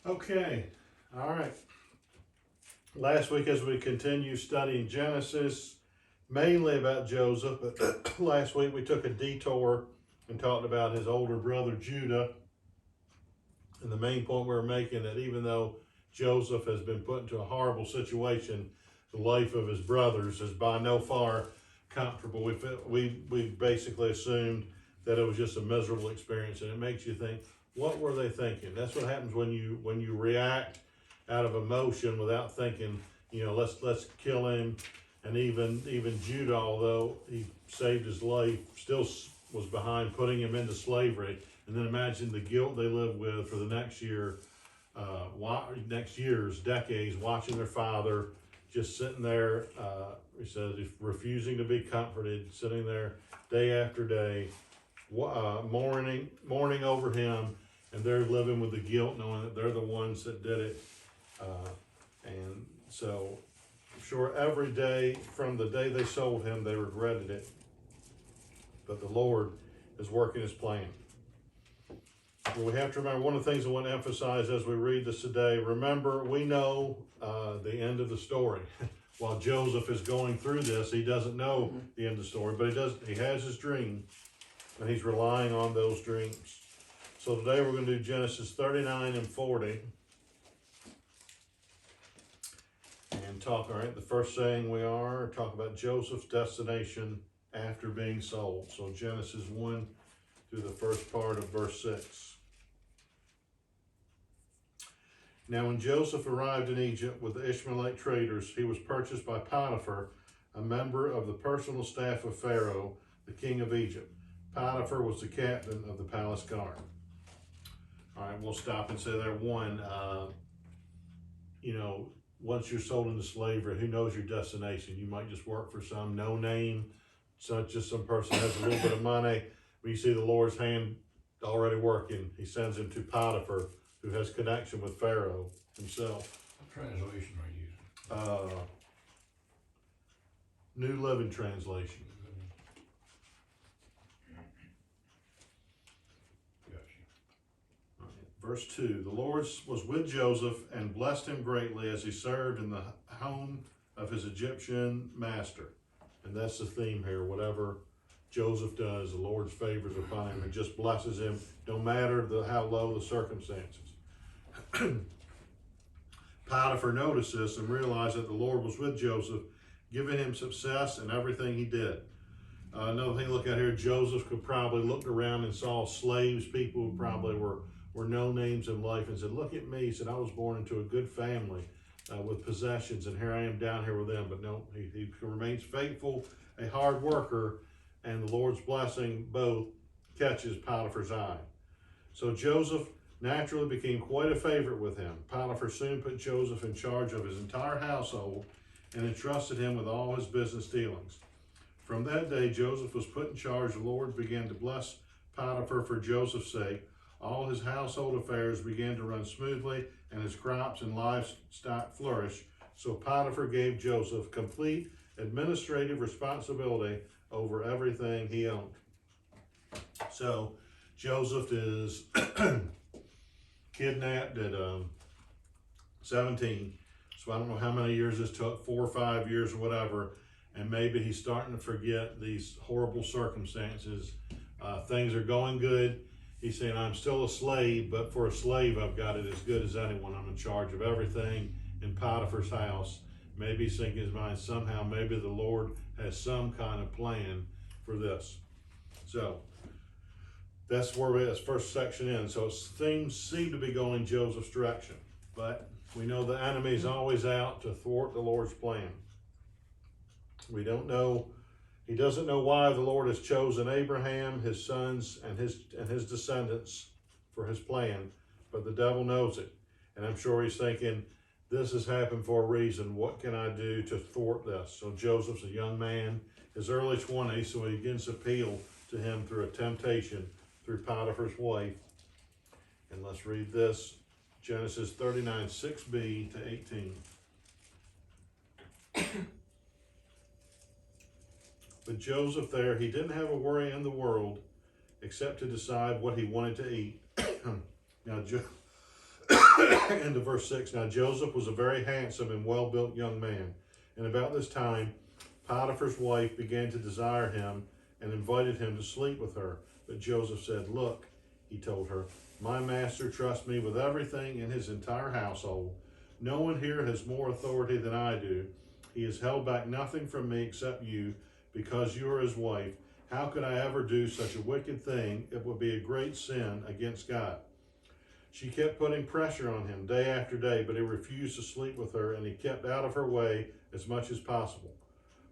Okay, all right. Last week, as we continue studying Genesis, mainly about Joseph, but last week we took a detour and talked about his older brother Judah. And the main point we were making that even though Joseph has been put into a horrible situation, the life of his brothers is by no far comfortable. We basically assumed that it was just a miserable experience, and it makes you think, what were they thinking? That's what happens when you react out of emotion without thinking. Let's kill him. And even Judah, although he saved his life, still was behind putting him into slavery. And then imagine the guilt they live with for the next years, decades, watching their father just sitting there. He says, refusing to be comforted, sitting there day after day, mourning over him, and they're living with the guilt, knowing that they're the ones that did it. And so, I'm sure every day from the day they sold him, they regretted it. But the Lord is working His plan. Well, we have to remember one of the things I want to emphasize as we read this today. Remember, we know the end of the story. While Joseph is going through this, he doesn't know the end of the story, but he has his dream, and he's relying on those dreams. So today we're going to do Genesis 39 and 40. And talk, all right, the first saying talk about Joseph's destination after being sold. So Genesis 1 through the first part of verse 6. Now when Joseph arrived in Egypt with the Ishmaelite traders, he was purchased by Potiphar, a member of the personal staff of Pharaoh, the king of Egypt. Potiphar was the captain of the palace guard. All right, we'll stop and say there one, once you're sold into slavery, who knows your destination? You might just work for some no name, just some person has a little bit of money. When you see the Lord's hand already working, He sends him to Potiphar, who has connection with Pharaoh himself. What translation are you using? New Living Translation. Verse 2, the Lord was with Joseph and blessed him greatly as he served in the home of his Egyptian master. And that's the theme here. Whatever Joseph does, the Lord's favors upon him and just blesses him, no matter how low the circumstances. Potiphar noticed this and realized that the Lord was with Joseph, giving him success in everything he did. Another thing to look at here, Joseph could probably looked around and saw slaves, people who probably were no names in life, and said, look at me. He said, I was born into a good family with possessions, and here I am down here with them. But no, he remains faithful, a hard worker, and the Lord's blessing both catches Potiphar's eye. So Joseph naturally became quite a favorite with him. Potiphar soon put Joseph in charge of his entire household and entrusted him with all his business dealings. From that day, Joseph was put in charge. The Lord began to bless Potiphar for Joseph's sake. All his household affairs began to run smoothly, and his crops and livestock flourished. So Potiphar gave Joseph complete administrative responsibility over everything he owned. So Joseph is kidnapped at 17. So I don't know how many years this took, 4 or 5 years or whatever. And maybe he's starting to forget these horrible circumstances. Things are going good. He's saying, I'm still a slave, but for a slave, I've got it as good as anyone. I'm in charge of everything in Potiphar's house. Maybe he's thinking in his mind, somehow, maybe the Lord has some kind of plan for this. So that's where this first section ends. So things seem to be going Joseph's direction, but we know the enemy is always out to thwart the Lord's plan. We don't know. He doesn't know why the Lord has chosen Abraham, his sons, and his descendants for his plan, but the devil knows it. And I'm sure he's thinking, this has happened for a reason. What can I do to thwart this? So Joseph's a young man, his early 20s, so he begins to appeal to him through a temptation through Potiphar's wife. And let's read this, Genesis 39, 6b to 18. But Joseph there, he didn't have a worry in the world except to decide what he wanted to eat. Now, Into verse 6. Now Joseph was a very handsome and well-built young man, and about this time Potiphar's wife began to desire him and invited him to sleep with her. But Joseph said, "Look," he told her, "my master trusts me with everything in his entire household. No one here has more authority than I do. He has held back nothing from me except you, because you are his wife. How could I ever do such a wicked thing? It would be a great sin against God." She kept putting pressure on him day after day, but he refused to sleep with her, and he kept out of her way as much as possible.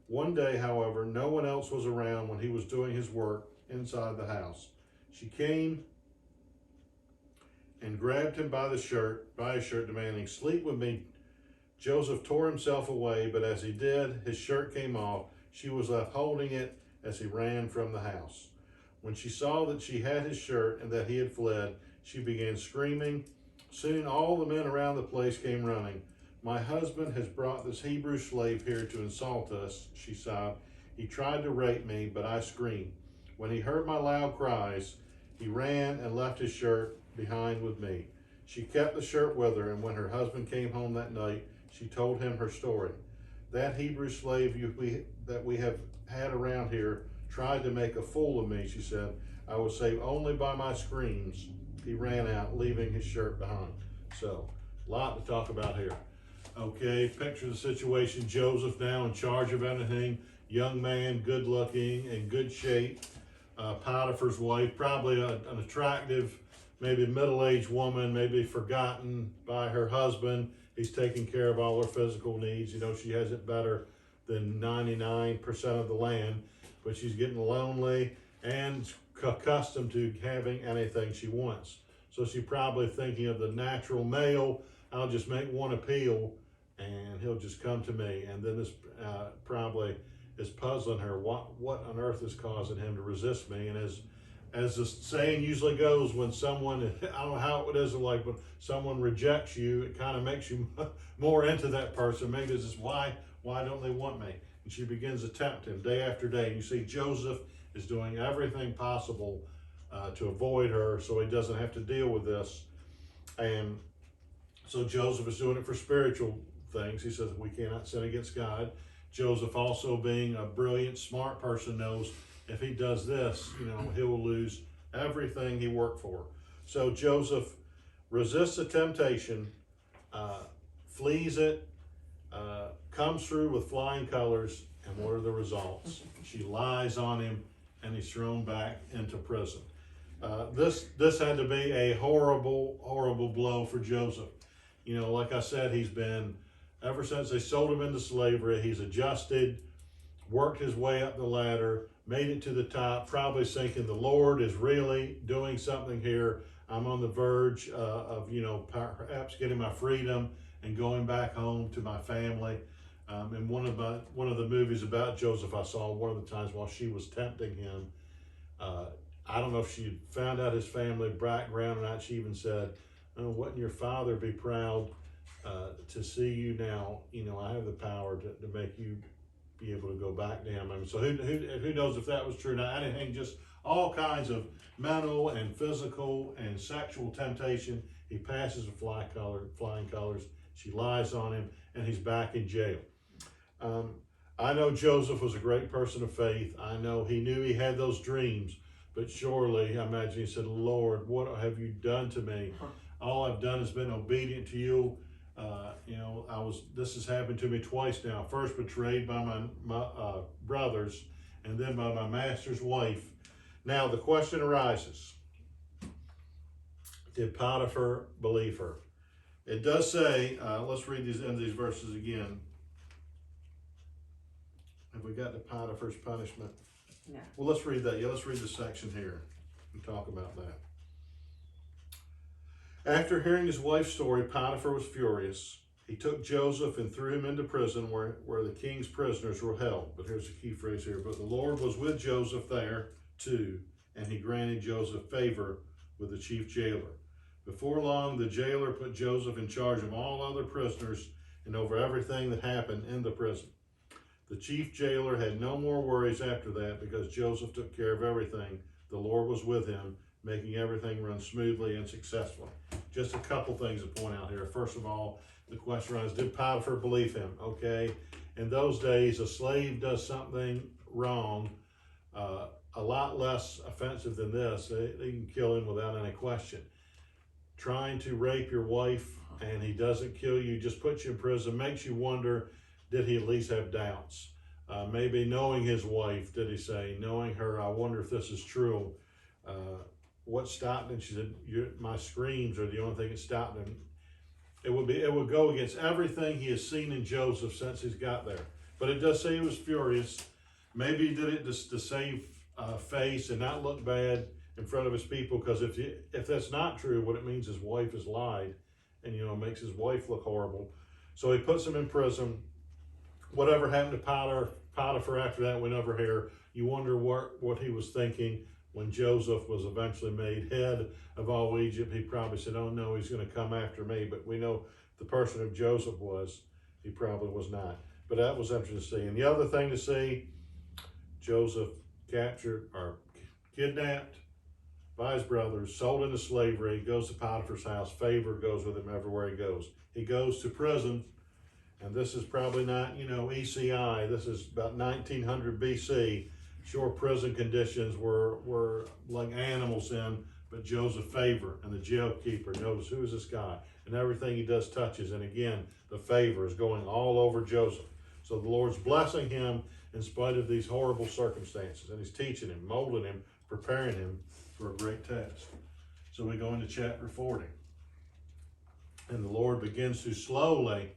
One day, however, no one else was around when he was doing his work inside the house. She came and grabbed him by his shirt, demanding, "Sleep with me." Joseph tore himself away, but as he did, his shirt came off. She was left holding it as he ran from the house. When she saw that she had his shirt and that he had fled, she began screaming. Soon all the men around the place came running. "My husband has brought this Hebrew slave here to insult us," she sobbed. "He tried to rape me, but I screamed. When he heard my loud cries, he ran and left his shirt behind with me." She kept the shirt with her, and when her husband came home that night, she told him her story. "That Hebrew slave that we have had around here tried to make a fool of me," she said. "I was saved only by my screams." He ran out, leaving his shirt behind. So, a lot to talk about here. Okay, picture the situation. Joseph now in charge of everything. Young man, good looking, in good shape. Potiphar's wife, probably an attractive, maybe middle-aged woman, maybe forgotten by her husband. He's taking care of all her physical needs. You know, she has it better than 99% of the land, but she's getting lonely and accustomed to having anything she wants. So she's probably thinking of the natural male. I'll just make one appeal and he'll just come to me. And then this probably is puzzling her. What on earth is causing him to resist me? And as the saying usually goes, when someone, I don't know how it is, like when someone rejects you, it kind of makes you more into that person. Maybe it's just, why don't they want me? And she begins to tempt him day after day. And you see Joseph is doing everything possible to avoid her so he doesn't have to deal with this. And so Joseph is doing it for spiritual things. He says we cannot sin against God. Joseph, also being a brilliant, smart person, knows if he does this, you know, he will lose everything he worked for. So Joseph resists the temptation, flees it, comes through with flying colors, and what are the results? She lies on him, and he's thrown back into prison. This had to be a horrible blow for Joseph. You know, like I said, he's been, ever since they sold him into slavery, he's adjusted, worked his way up the ladder, made it to the top, probably thinking the Lord is really doing something here. I'm on the verge of, you know, perhaps getting my freedom and going back home to my family. And one of the movies about Joseph I saw one of the times while she was tempting him, I don't know if she found out his family background or not. She even said, "Oh, wouldn't your father be proud to see you now? You know, I have the power to make you be able to go back to him." I mean, so who knows if that was true? Now, anything, just all kinds of mental and physical and sexual temptation. He passes with flying colors. She lies on him, and he's back in jail. I know Joseph was a great person of faith. I know he knew he had those dreams, but surely, I imagine he said, "Lord, what have you done to me? All I've done has been obedient to you. You know, this has happened to me twice now. First betrayed by my brothers, and then by my master's wife. Now the question arises, did Potiphar believe her? It does say, let's read these verses again. Have we got to Potiphar's punishment? No. Well, let's read that. Yeah, let's read the section here and talk about that. After hearing his wife's story, Potiphar was furious. He took Joseph and threw him into prison where the king's prisoners were held. But here's the key phrase here. But the Lord was with Joseph there too, and he granted Joseph favor with the chief jailer. Before long, the jailer put Joseph in charge of all other prisoners and over everything that happened in the prison. The chief jailer had no more worries after that because Joseph took care of everything. The Lord was with him, making everything run smoothly and successfully. Just a couple things to point out here. First of all, the question arises, did Potiphar believe him? Okay, in those days, a slave does something wrong, a lot less offensive than this. They can kill him without any question. Trying to rape your wife and he doesn't kill you, just puts you in prison, makes you wonder, did he at least have doubts? Maybe knowing his wife, did he say, knowing her, I wonder if this is true. What stopped him? She said, my screams are the only thing that stopped him. It would go against everything he has seen in Joseph since he's got there. But it does say he was furious. Maybe he did it just to save face and not look bad in front of his people, because if that's not true, what it means his wife has lied and makes his wife look horrible. So he puts him in prison. Whatever happened to Potiphar after that, we never hear. You wonder what he was thinking when Joseph was eventually made head of all Egypt. He probably said, oh no, he's going to come after me. But we know the person who Joseph was, he probably was not. But that was interesting to see. And the other thing to see, Joseph captured or kidnapped by his brothers, sold into slavery, goes to Potiphar's house. Favor goes with him everywhere he goes. He goes to prison, and this is probably not, ECI. This is about 1900 BC. Sure, prison conditions were like animals in, but Joseph Favor and the jail keeper, notice, who is this guy? And everything he does touches. And again, the favor is going all over Joseph. So the Lord's blessing him in spite of these horrible circumstances. And he's teaching him, molding him, preparing him for a great test. So we go into chapter 40. And the Lord begins to slowly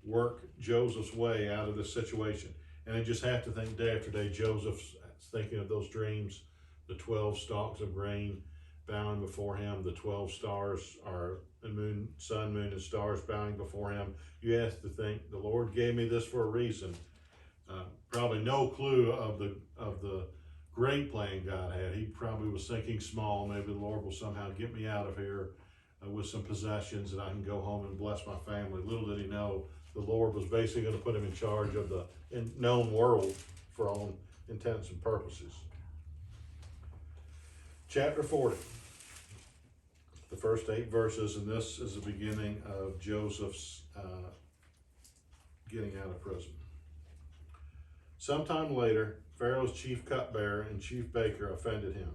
work Joseph's way out of this situation. And I just have to think day after day, Joseph's thinking of those dreams, the 12 stalks of grain bowing before him, the 12 stars are the moon, sun, moon, and stars bowing before him. You have to think, the Lord gave me this for a reason. Probably no clue of the great plan God had. He probably was thinking small. Maybe the Lord will somehow get me out of here with some possessions and I can go home and bless my family. Little did he know, the Lord was basically going to put him in charge of the known world for all intents and purposes. Chapter 40. The first 8 verses, and this is the beginning of Joseph's getting out of prison. Sometime later, Pharaoh's chief cupbearer and chief baker offended him.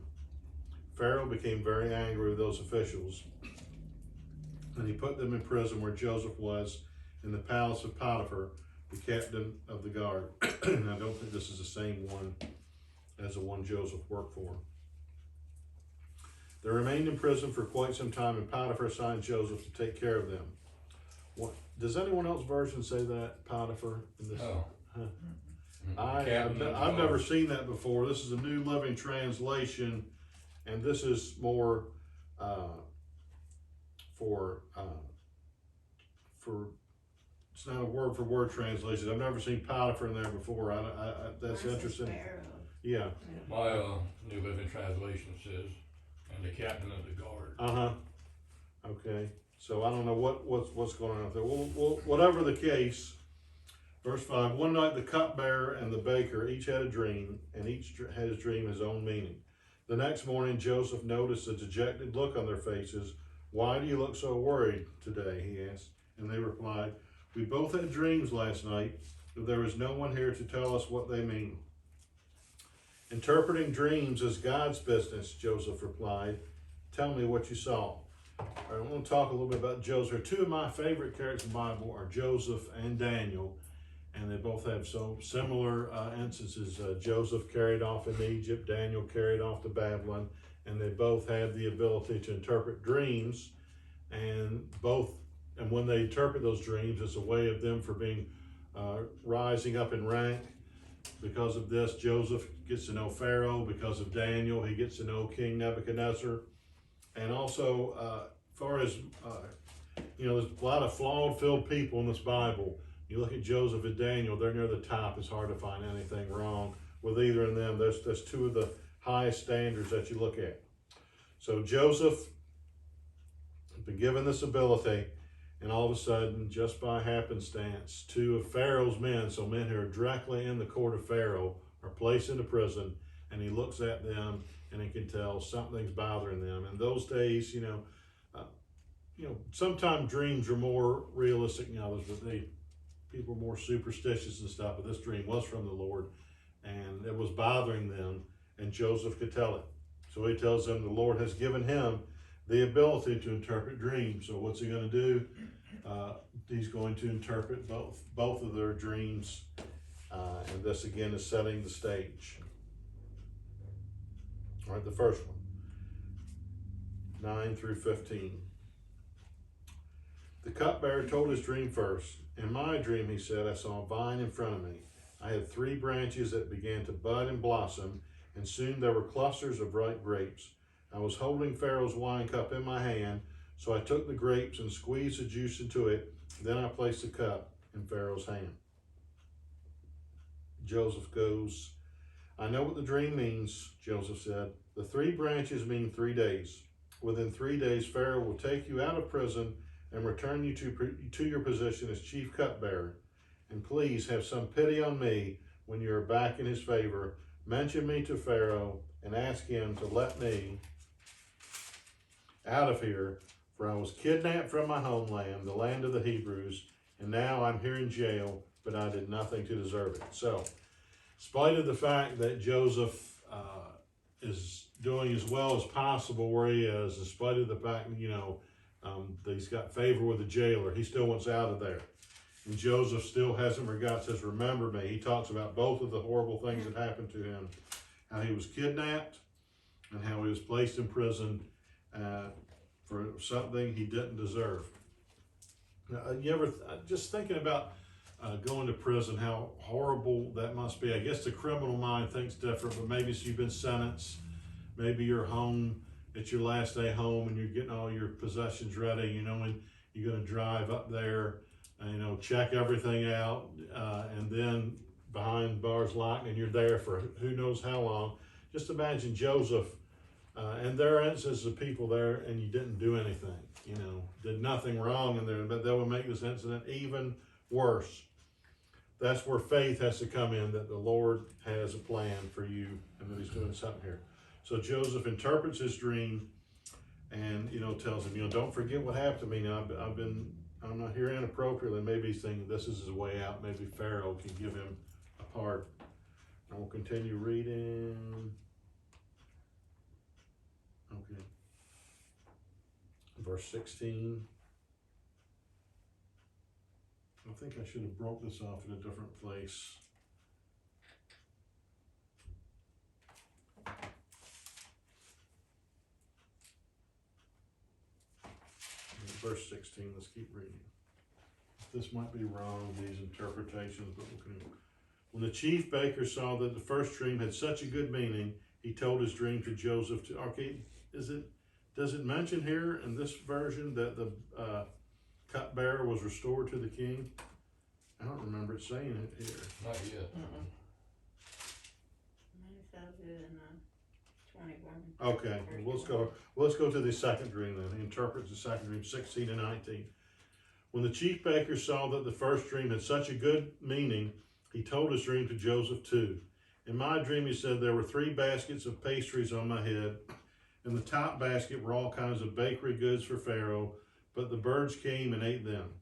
Pharaoh became very angry with those officials, and he put them in prison where Joseph was, in the palace of Potiphar, the captain of the guard. And I don't think this is the same one as the one Joseph worked for. They remained in prison for quite some time, and Potiphar assigned Joseph to take care of them. Does anyone else version say that, Potiphar? In this? Oh. Huh? I've never seen that before. This is a New Living Translation, and this is more for it's not a word for word translation. I've never seen Potiphar in there before. That's interesting. Yeah. My New Living Translation says, and the captain of the guard. Okay. So I don't know what's going on out there. Well, whatever the case. Verse 5, one night the cupbearer and the baker each had a dream, and each had his dream his own meaning. The next morning, Joseph noticed a dejected look on their faces. Why do you look so worried today, he asked. And they replied, we both had dreams last night, but there is no one here to tell us what they mean. Interpreting dreams is God's business, Joseph replied. Tell me what you saw. I want to talk a little bit about Joseph. Two of my favorite characters in the Bible are Joseph and Daniel. And they both have so similar instances. Joseph carried off in Egypt, Daniel carried off to Babylon, and they both had the ability to interpret dreams. And when they interpret those dreams, it's a way of them for being rising up in rank. Because of this, Joseph gets to know Pharaoh. Because of Daniel, he gets to know King Nebuchadnezzar. And also, as far as there's a lot of flawed-filled people in this Bible. You look at Joseph and Daniel, they're near the top. It's hard to find anything wrong with either of them. There's two of the highest standards that you look at. So Joseph has been given this ability, and all of a sudden, just by happenstance, 2 of Pharaoh's men, so men who are directly in the court of Pharaoh, are placed into prison, and he looks at them and he can tell something's bothering them. In those days, sometimes dreams are more realistic than others, but people are more superstitious and stuff. But this dream was from the Lord, and it was bothering them, and Joseph could tell it. So he tells them the Lord has given him the ability to interpret dreams. So what's he going to do? He's going to interpret both of their dreams, and this again is setting the stage. All right, the first one, 9 through 15. The cupbearer told his dream first. In my dream, he said, I saw a vine in front of me. I had 3 branches that began to bud and blossom, and soon there were clusters of ripe grapes. I was holding Pharaoh's wine cup in my hand, so I took the grapes and squeezed the juice into it. Then I placed the cup in Pharaoh's hand. Joseph goes, I know what the dream means, Joseph said. The 3 branches mean 3 days. Within 3 days, Pharaoh will take you out of prison and return you to your position as chief cupbearer. And please have some pity on me when you are back in his favor. Mention me to Pharaoh and ask him to let me out of here, for I was kidnapped from my homeland, the land of the Hebrews, and now I'm here in jail, but I did nothing to deserve it. So, in spite of the fact that Joseph is doing as well as possible where he is, in spite of the fact, that he's got favor with the jailer, he still wants out of there. And Joseph still hasn't forgot, says, remember me. He talks about both of the horrible things that happened to him, how he was kidnapped and how he was placed in prison for something he didn't deserve. You ever, just thinking about going to prison, how horrible that must be. I guess the criminal mind thinks different, but maybe you've been sentenced, maybe you're home, it's your last day home and you're getting all your possessions ready, and you're going to drive up there, check everything out, and then behind bars locked, and you're there for who knows how long. Just imagine Joseph, and there are instances of people there and you didn't do anything, did nothing wrong in there, but that would make this incident even worse. That's where faith has to come in, that the Lord has a plan for you and that he's doing something here. So Joseph interprets his dream and, tells him, don't forget what happened to me. Now, I'm not here inappropriately. Maybe he's thinking this is his way out. Maybe Pharaoh can give him a part. And we'll continue reading. Okay. Verse 16. I think I should have broke this off in a different place. Verse 16, let's keep reading. This might be wrong, these interpretations, but we'll continue. When the chief baker saw that the first dream had such a good meaning, he told his dream to Joseph. Does it mention here in this version that the cupbearer was restored to the king? I don't remember it saying it here. Not yet. Mine says it in 21. Okay, well, let's go to the second dream then. He interprets the second dream, 16 and 19. When the chief baker saw that the first dream had such a good meaning, he told his dream to Joseph too. In my dream, he said, there were 3 baskets of pastries on my head. In the top basket were all kinds of bakery goods for Pharaoh, but the birds came and ate them.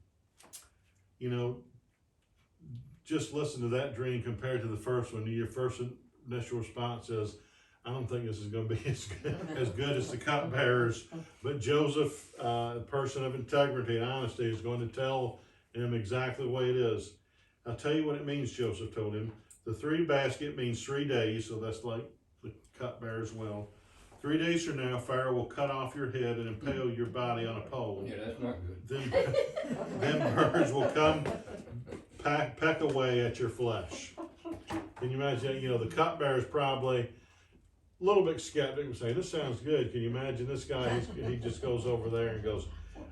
Just listen to that dream compared to the first one. Your first initial response is, I don't think this is going to be as good as the cupbearers. But Joseph, a person of integrity and honesty, is going to tell him exactly the way it is. I'll tell you what it means, Joseph told him. The 3 basket means 3 days, so that's like the cupbearer as well. 3 days from now, Pharaoh will cut off your head and impale your body on a pole. Yeah, that's not good. Then birds will come peck away at your flesh. Can you imagine? The cupbearer is probably a little bit skeptic and say, this sounds good. Can you imagine this guy? He just goes over there and goes,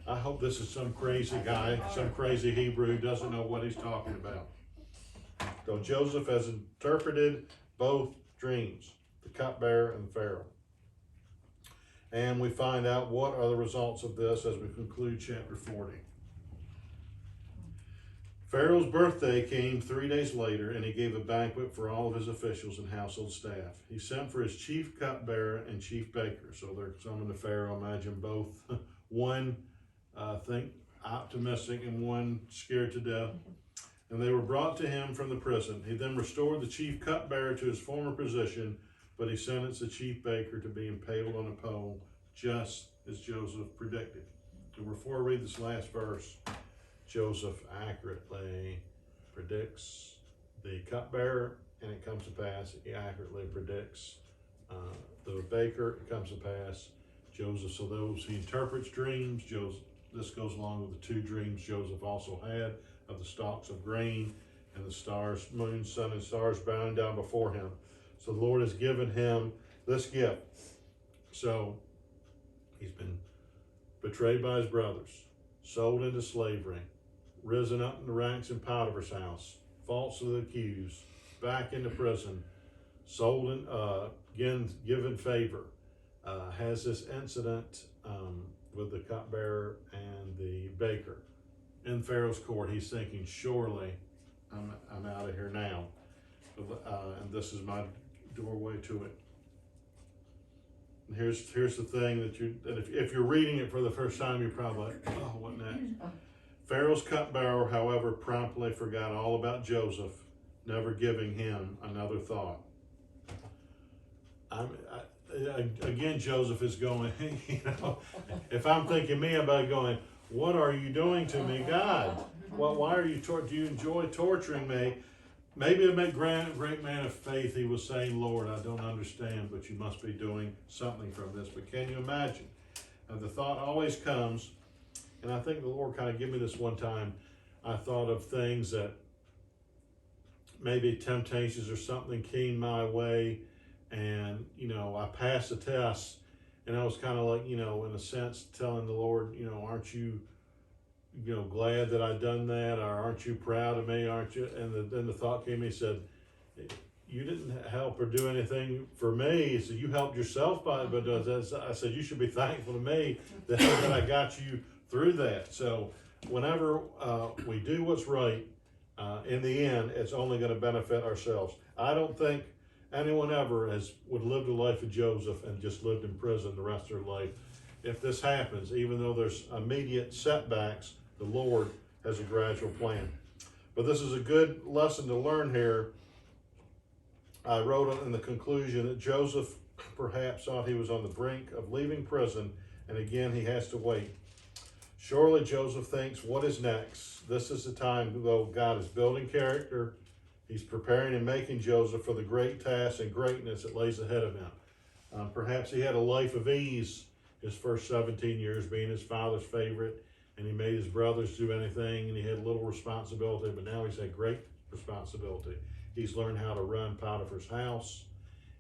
I hope this is some crazy guy, some crazy Hebrew who doesn't know what he's talking about. So Joseph has interpreted both dreams, the cupbearer and Pharaoh. And we find out what are the results of this as we conclude chapter 40. Pharaoh's birthday came 3 days later, and he gave a banquet for all of his officials and household staff. He sent for his chief cupbearer and chief baker. So they're summoned to Pharaoh. Imagine both, one think optimistic and one scared to death. And they were brought to him from the prison. He then restored the chief cupbearer to his former position, but he sentenced the chief baker to be impaled on a pole, just as Joseph predicted. And before I read this last verse, Joseph accurately predicts the cupbearer, and it comes to pass. He accurately predicts the baker, it comes to pass. Joseph, so those, he interprets dreams. Joseph, this goes along with the two dreams Joseph also had of the stalks of grain and the stars, moon, sun, and stars bowing down before him. So the Lord has given him this gift. So he's been betrayed by his brothers, sold into slavery, risen up in the ranks in Potiphar's house, falsely accused, back into prison, sold in, again given favor, has this incident with the cupbearer and the baker. In Pharaoh's court, he's thinking, surely I'm out of here now. And this is my doorway to it. And here's the thing that if you're reading it for the first time, you're probably like, oh, what next? Pharaoh's cupbearer, however, promptly forgot all about Joseph, never giving him another thought. Again, Joseph is going, you know, if I'm thinking me, I'm about going, what are you doing to me, God? Well, why are you, do you enjoy torturing me? Maybe a great man of faith, he was saying, Lord, I don't understand, but you must be doing something from this. But can you imagine? And the thought always comes, and I think the Lord kind of gave me this one time. I thought of things that maybe temptations or something came my way, and, you know, I passed the test, and I was kind of like, you know, in a sense, telling the Lord, you know, aren't you, you know, glad that I'd done that, or aren't you proud of me, aren't you? And then the thought came to me, said, you didn't help or do anything for me. He said, you helped yourself by it, but I said, you should be thankful to me that I got you through that. So whenever we do what's right, in the end, it's only going to benefit ourselves. I don't think anyone ever would live the life of Joseph and just lived in prison the rest of their life. If this happens, even though there's immediate setbacks, the Lord has a gradual plan. But this is a good lesson to learn here. I wrote in the conclusion that Joseph perhaps thought he was on the brink of leaving prison, and again he has to wait. Surely Joseph thinks, what is next? This is the time, though, God is building character. He's preparing and making Joseph for the great task and greatness that lays ahead of him. Perhaps he had a life of ease his first 17 years, being his father's favorite, and he made his brothers do anything, and he had little responsibility, but now he's had great responsibility. He's learned how to run Potiphar's house.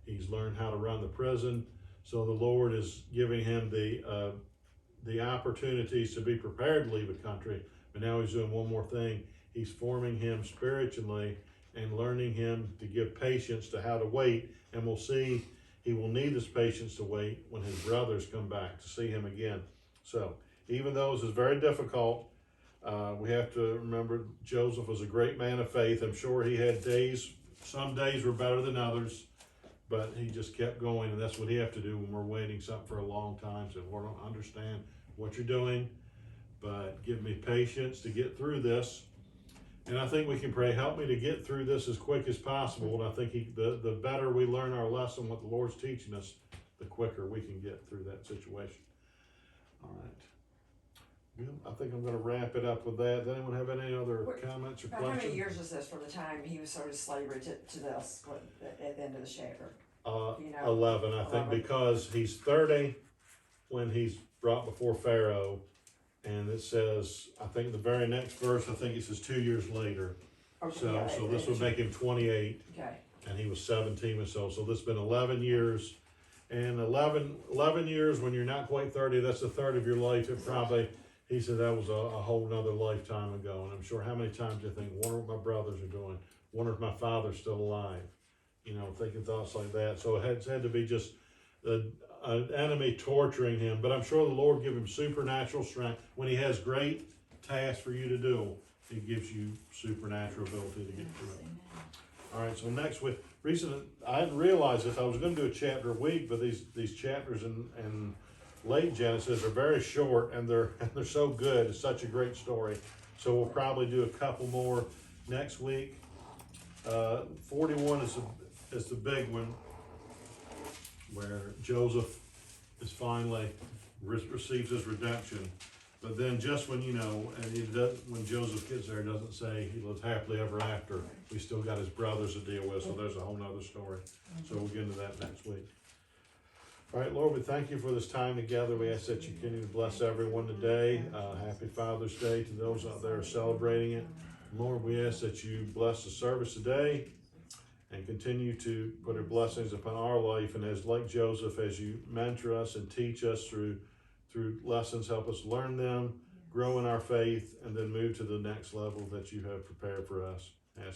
He's learned how to run the prison. So the Lord is giving him the opportunities to be prepared to leave a country, but now he's doing one more thing. He's forming him spiritually and learning him to give patience to how to wait, and we'll see he will need this patience to wait when his brothers come back to see him again. So even though this is very difficult, we have to remember Joseph was a great man of faith. I'm sure he had days, some days were better than others, but he just kept going, and that's what he have to do when we're waiting something for a long time. So Lord, I don't understand what you're doing, but give me patience to get through this. And I think we can pray, help me to get through this as quick as possible. And I think the better we learn our lesson, what the Lord's teaching us, the quicker we can get through that situation. All right. Well, I think I'm going to wrap it up with that. Does anyone have any other comments or About questions? how many years was this from the time he was sold to slavery to this, at the end of the chapter? You know, 11, I think, 11. because he's 30 when he's brought before Pharaoh. And it says, I think the very next verse, I think it says 2 years later. Okay, So, yeah, so this would make him 28, Okay, and he was 17 or so. So this has been 11 years. And 11 years when you're not quite 30, that's a third of your life. It probably, he said that was a whole nother lifetime ago. And I'm sure how many times you think, wonder what my brothers are doing. Wonder if my father's still alive. You know, thinking thoughts like that. So it had to be just an enemy torturing him. But I'm sure the Lord give him supernatural strength when he has great tasks for you to do. it gives you supernatural ability to get through it. All right, so next week, I hadn't realized this, I was gonna do a chapter a week, but these chapters in late Genesis are very short, and they're so good, it's such a great story. So we'll probably do a couple more next week. 41 is the big one, where Joseph is finally receives his redemption. But then just when when Joseph gets there, it doesn't say he lives happily ever after. We still got his brothers to deal with, so there's a whole nother story. So we'll get into that next week. All right, Lord, we thank you for this time together. We ask that you continue to bless everyone today. Happy Father's Day to those out there celebrating it. Lord, we ask that you bless the service today and continue to put your blessings upon our life. And as like Joseph, as you mentor us and teach us through lessons, help us learn them, grow in our faith, and then move to the next level that you have prepared for us.